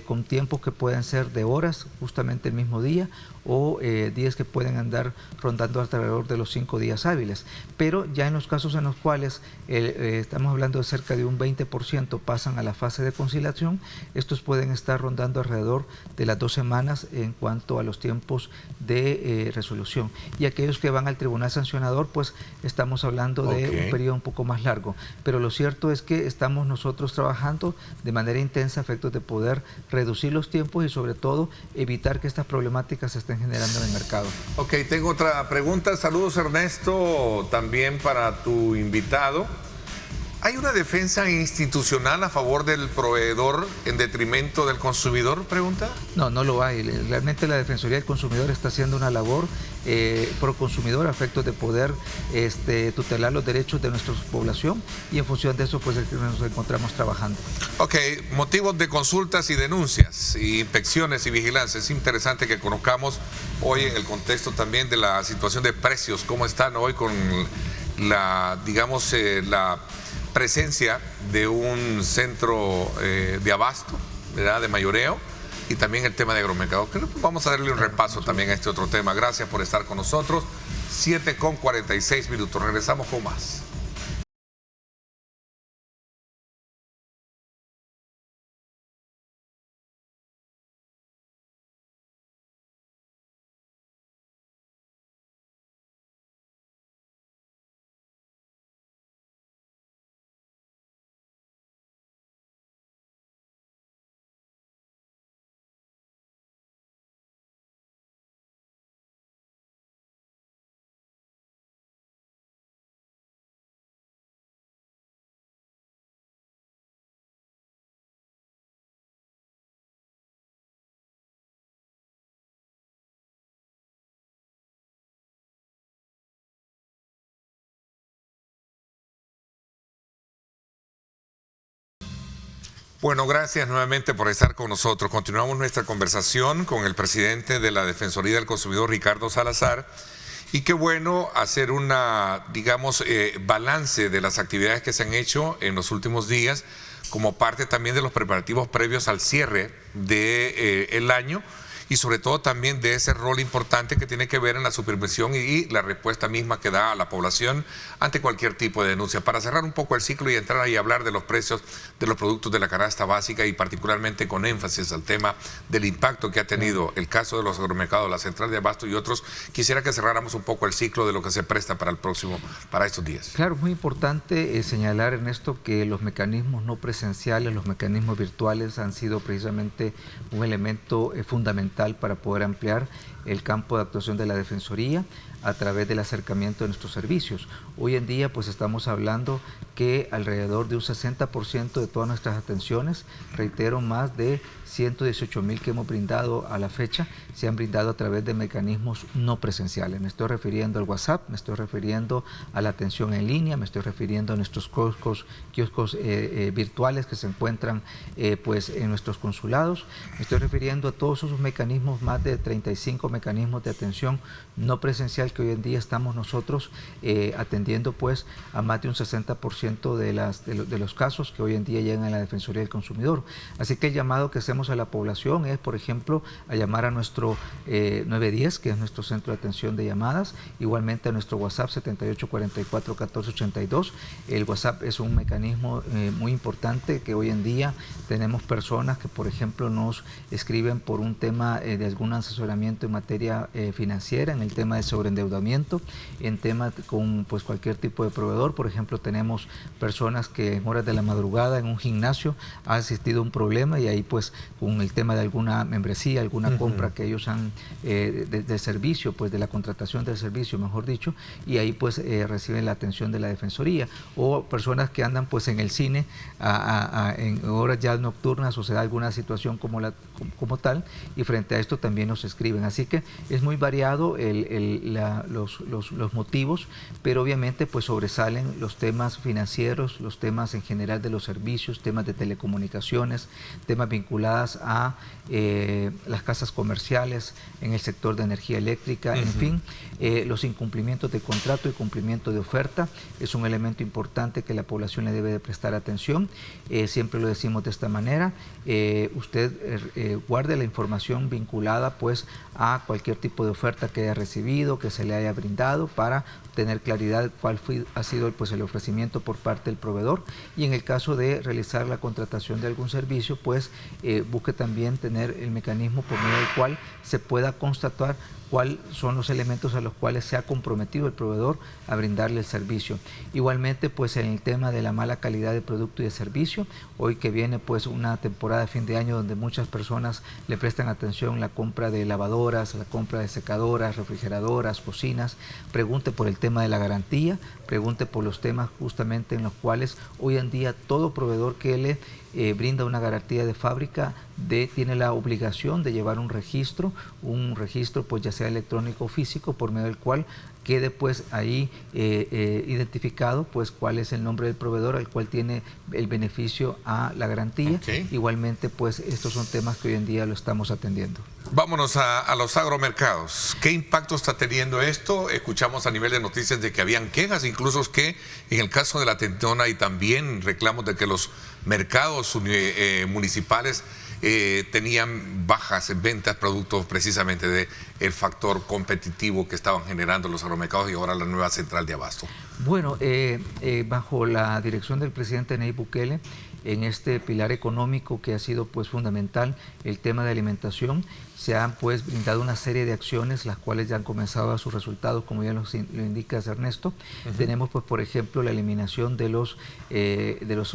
con tiempos que pueden ser de horas, justamente el mismo día, o días que pueden andar rondando alrededor de los 5 días hábiles. Pero ya en los casos en los cuales estamos hablando de cerca de un 20% pasan a la fase de conciliación, estos pueden estar rondando alrededor de las 2 semanas en cuanto a los tiempos de resolución. Y aquellos que van al tribunal sancionador, pues estamos hablando de un periodo un poco más largo. Pero lo cierto es que estamos nosotros trabajando de manera intensa a efectos de poder reducir los tiempos y sobre todo evitar que estas problemáticas se estén generando en el mercado. Ok, tengo otra pregunta. Saludos, Ernesto, también para tu invitado. ¿Hay una defensa institucional a favor del proveedor en detrimento del consumidor? Pregunta. No, no lo hay. Realmente la Defensoría del Consumidor está haciendo una labor pro consumidor a efectos de poder tutelar los derechos de nuestra población, y en función de eso pues nos encontramos trabajando. Ok, motivos de consultas y denuncias, y inspecciones y vigilancia. Es interesante que conozcamos hoy en el contexto también de la situación de precios, cómo están hoy con la, digamos, la presencia de un centro de abasto, ¿verdad?, de mayoreo, y también el tema de agromercado. Creo que vamos a darle un repaso también a este otro tema. Gracias por estar con nosotros. 7:46. Regresamos con más. Bueno, gracias nuevamente por estar con nosotros. Continuamos nuestra conversación con el presidente de la Defensoría del Consumidor, Ricardo Salazar. Y qué bueno hacer una, digamos, balance de las actividades que se han hecho en los últimos días, como parte también de los preparativos previos al cierre del año, y sobre todo también de ese rol importante que tiene que ver en la supervisión y la respuesta misma que da a la población ante cualquier tipo de denuncia. Para cerrar un poco el ciclo y entrar ahí a hablar de los precios de los productos de la canasta básica y particularmente con énfasis al tema del impacto que ha tenido el caso de los agromercados, la central de abasto y otros, quisiera que cerráramos un poco el ciclo de lo que se presta para para estos días. Claro, es muy importante señalar, Ernesto, que los mecanismos no presenciales, los mecanismos virtuales han sido precisamente un elemento fundamental para poder ampliar el campo de actuación de la Defensoría a través del acercamiento de nuestros servicios. Hoy en día pues estamos hablando que alrededor de un 60% de todas nuestras atenciones, reitero, más de 118.000 que hemos brindado a la fecha, se han brindado a través de mecanismos no presenciales. Me estoy refiriendo al WhatsApp, me estoy refiriendo a la atención en línea, me estoy refiriendo a nuestros kioscos virtuales que se encuentran pues en nuestros consulados, me estoy refiriendo a todos esos mecanismos, más de 35 mecanismos de atención no presencial que hoy en día estamos nosotros atendiendo pues a más de un 60% de los casos que hoy en día llegan a la Defensoría del Consumidor. Así que el llamado que hacemos a la población es, por ejemplo, a llamar a nuestro 910, que es nuestro centro de atención de llamadas, igualmente a nuestro WhatsApp 7844-1482. El WhatsApp es un mecanismo muy importante que hoy en día tenemos personas que, por ejemplo, nos escriben por un tema de algún asesoramiento en materia financiera, en el tema de sobreendeudamiento, en tema con pues cualquier tipo de proveedor. Por ejemplo, tenemos personas que en horas de la madrugada en un gimnasio ha existido un problema y ahí pues con el tema de alguna membresía, alguna compra que ellos han de servicio, pues de la contratación del servicio, mejor dicho, y ahí pues reciben la atención de la Defensoría. O personas que andan pues en el cine en horas ya nocturnas o se da alguna situación como tal, y frente a esto también nos escriben. Así que es muy variado los motivos, pero obviamente pues sobresalen los temas financieros, los temas en general de los servicios, temas de telecomunicaciones, temas vinculados a las casas comerciales, en el sector de energía eléctrica, en fin, los incumplimientos de contrato y cumplimiento de oferta es un elemento importante que la población le debe de prestar atención. Siempre lo decimos de esta manera, usted guarde la información vinculada pues a cualquier tipo de oferta que haya recibido, que se le haya brindado, para tener claridad cuál ha sido pues el ofrecimiento por parte del proveedor, y en el caso de realizar la contratación de algún servicio pues busque también tener el mecanismo por medio del cual se pueda constatar cuáles son los elementos a los cuales se ha comprometido el proveedor a brindarle el servicio. Igualmente pues en el tema de la mala calidad de producto y de servicio, hoy que viene pues una temporada de fin de año donde muchas personas le prestan atención la compra de lavadoras, la compra de secadoras, refrigeradoras, cocinas, pregunte por el tema de la garantía, pregunte por los temas justamente en los cuales hoy en día todo proveedor que le brinda una garantía de fábrica tiene la obligación de llevar un registro pues ya sea electrónico o físico, por medio del cual quede pues ahí identificado pues cuál es el nombre del proveedor al cual tiene el beneficio a la garantía. Igualmente pues estos son temas que hoy en día lo estamos atendiendo. Vámonos a los agromercados. ¿Qué impacto está teniendo esto? Escuchamos a nivel de noticias de que habían quejas, incluso que en el caso de la Tentona y también reclamos de que los mercados municipales tenían bajas en ventas producto precisamente del factor competitivo que estaban generando los agromercados y ahora la nueva central de abasto. Bueno, bajo la dirección del presidente Nayib Bukele, en este pilar económico que ha sido pues fundamental, el tema de alimentación, se han pues brindado una serie de acciones, las cuales ya han comenzado a dar sus resultados, como ya lo indica Ernesto. Tenemos pues por ejemplo la eliminación de los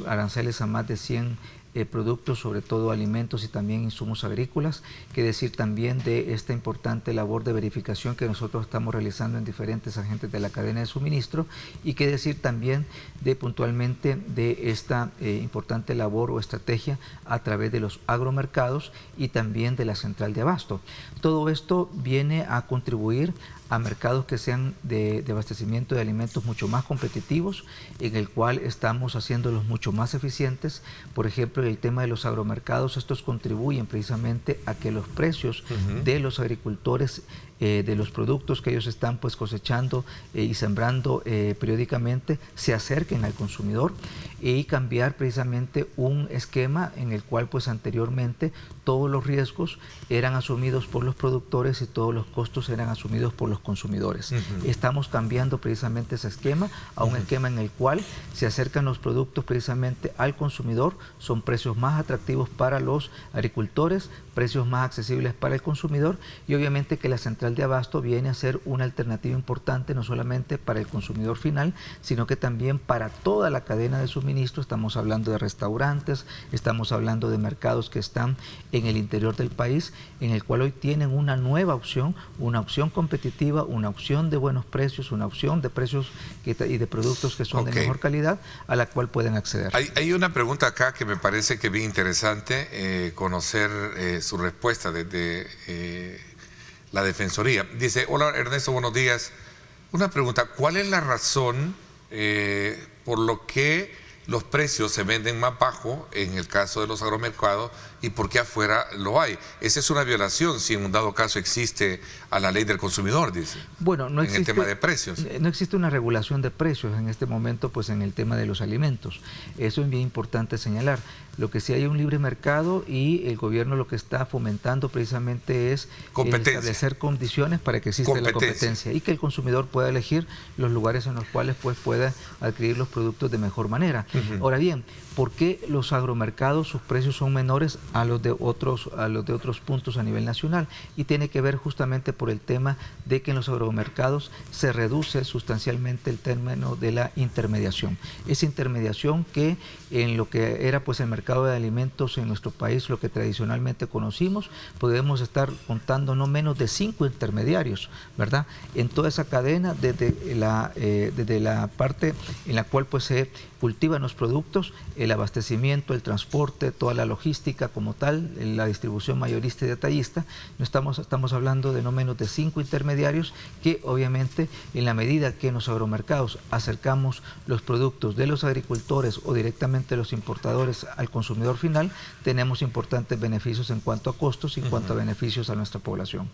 aranceles a más de 100 productos, sobre todo alimentos y también insumos agrícolas, que decir también de esta importante labor de verificación que nosotros estamos realizando en diferentes agentes de la cadena de suministro, y que decir también de puntualmente de esta importante labor o estrategia a través de los agromercados y también de la central de abasto. Todo esto viene a contribuir a mercados que sean de abastecimiento de alimentos mucho más competitivos, en el cual estamos haciéndolos mucho más eficientes. Por ejemplo, en el tema de los agromercados, estos contribuyen precisamente a que los precios de los agricultores, de los productos que ellos están pues cosechando y sembrando periódicamente, se acerquen al consumidor, y cambiar precisamente un esquema en el cual pues anteriormente todos los riesgos eran asumidos por los productores y todos los costos eran asumidos por los consumidores. Estamos cambiando precisamente ese esquema a un esquema en el cual se acercan los productos precisamente al consumidor, son precios más atractivos para los agricultores, precios más accesibles para el consumidor, y obviamente que la central de abasto viene a ser una alternativa importante no solamente para el consumidor final, sino que también para toda la cadena de suministro. Estamos hablando de restaurantes, estamos hablando de mercados que están en el interior del país, en el cual hoy tienen una nueva opción, una opción competitiva, una opción de buenos precios, una opción de precios y de productos que son de mejor calidad, a la cual pueden acceder. Hay una pregunta acá que me parece que bien interesante conocer su respuesta desde la Defensoría. Dice: hola Ernesto, buenos días. Una pregunta: ¿cuál es la razón por lo que los precios se venden más bajo en el caso de los agromercados y por qué afuera lo hay? Esa es una violación, si en un dado caso existe, a la ley del consumidor, dice. Bueno, no existe, en el tema de precios. No existe una regulación de precios en este momento, pues en el tema de los alimentos. Eso es bien importante señalar. Lo que sí hay un libre mercado, y el gobierno lo que está fomentando precisamente es establecer condiciones para que exista la competencia y que el consumidor pueda elegir los lugares en los cuales pues pueda adquirir los productos de mejor manera. Ahora bien, ¿por qué los agromercados sus precios son menores a los de otros puntos a nivel nacional? Y tiene que ver justamente por el tema de que en los agromercados se reduce sustancialmente el término de la intermediación. Esa intermediación que en lo que era pues el mercado de alimentos en nuestro país, lo que tradicionalmente conocimos, podemos estar contando no menos de 5 intermediarios, ¿verdad? En toda esa cadena, desde la parte en la cual pues se cultivan los productos, el abastecimiento, el transporte, toda la logística como tal, la distribución mayorista y detallista. Estamos hablando de no menos de 5 intermediarios que obviamente en la medida que en los agromercados acercamos los productos de los agricultores o directamente de los importadores al consumidor final, tenemos importantes beneficios en cuanto a costos y en cuanto a beneficios a nuestra población.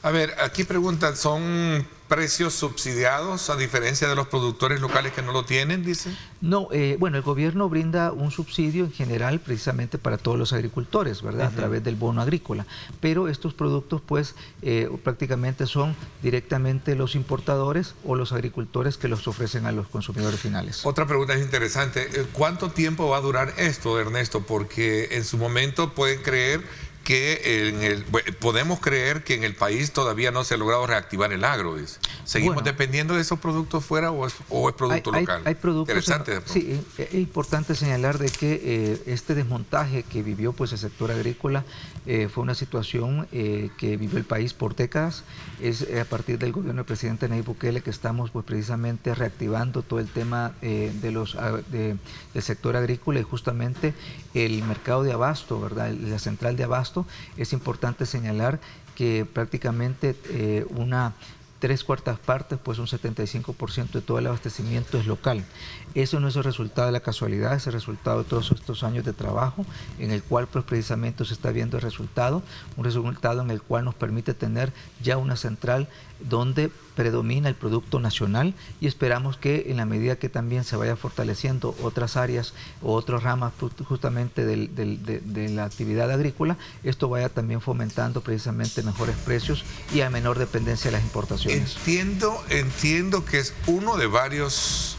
A ver, aquí preguntan, ¿son precios subsidiados a diferencia de los productores locales que no lo tienen, dice? No, bueno, el gobierno brinda un subsidio en general precisamente para todos los agricultores, ¿verdad? A través del bono agrícola. Pero estos productos pues prácticamente son directamente los importadores o los agricultores que los ofrecen a los consumidores finales. Otra pregunta es interesante. ¿Cuánto tiempo va a durar esto, Ernesto? Porque en su momento pueden creer que podemos creer que en el país todavía no se ha logrado reactivar el agro, dice. ¿Seguimos dependiendo de esos productos fuera o es producto local? Hay productos. Interesante. Sí, es importante señalar de que este desmontaje que vivió pues el sector agrícola fue una situación que vivió el país por décadas. Es a partir del gobierno del presidente Nayib Bukele que estamos pues precisamente reactivando todo el tema del sector agrícola, y justamente el mercado de abasto, ¿verdad? La central de abasto. Es importante señalar que prácticamente una 3/4 partes, pues un 75% de todo el abastecimiento es local. Eso no es el resultado de la casualidad, es el resultado de todos estos años de trabajo en el cual pues precisamente se está viendo el resultado, un resultado en el cual nos permite tener ya una central donde predomina el producto nacional, y esperamos que en la medida que también se vaya fortaleciendo otras áreas o otras ramas justamente de la actividad agrícola, esto vaya también fomentando precisamente mejores precios y a menor dependencia de las importaciones. Entiendo que es uno de varios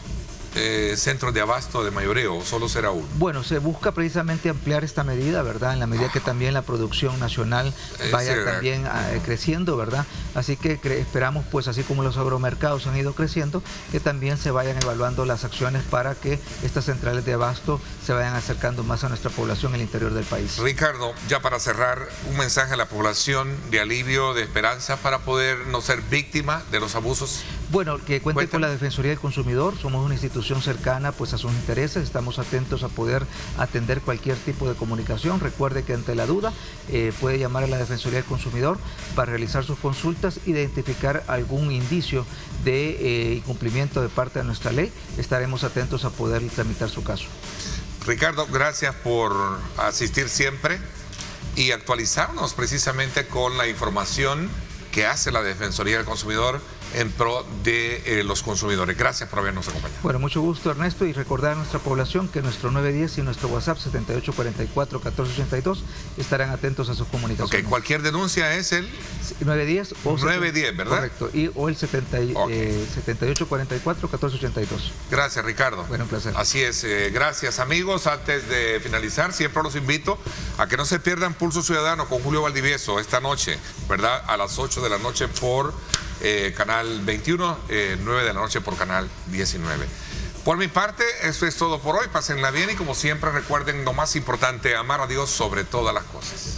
centros de abasto de mayoreo, ¿o solo será uno? Bueno, se busca precisamente ampliar esta medida, ¿verdad? En la medida que también la producción nacional vaya también creciendo, ¿verdad? Así que esperamos, pues así como los agromercados han ido creciendo, que también se vayan evaluando las acciones para que estas centrales de abasto se vayan acercando más a nuestra población en el interior del país. Ricardo, ya para cerrar, un mensaje a la población de alivio, de esperanza para poder no ser víctima de los abusos. Bueno, que cuente Cuéntame. con la Defensoría del Consumidor, somos una institución cercana pues a sus intereses, estamos atentos a poder atender cualquier tipo de comunicación. Recuerde que ante la duda puede llamar a la Defensoría del Consumidor para realizar sus consultas, identificar algún indicio de incumplimiento de parte de nuestra ley. Estaremos atentos a poder tramitar su caso. Ricardo, gracias por asistir siempre y actualizarnos precisamente con la información que hace la Defensoría del Consumidor en pro de los consumidores. Gracias por habernos acompañado. Bueno, mucho gusto, Ernesto, y recordar a nuestra población que nuestro 910 y nuestro WhatsApp 7844-1482 estarán atentos a sus comunicaciones. Ok, cualquier denuncia es el 910 o 910, ¿verdad? Correcto, o el 7844-1482. Gracias, Ricardo. Bueno, un placer. Así es, gracias amigos. Antes de finalizar, siempre los invito a que no se pierdan Pulso Ciudadano con Julio Valdivieso esta noche, ¿verdad? A las 8 de la noche por Canal 21, 9 de la noche por Canal 19. Por mi parte, eso es todo por hoy. Pásenla bien y como siempre recuerden lo más importante, amar a Dios sobre todas las cosas.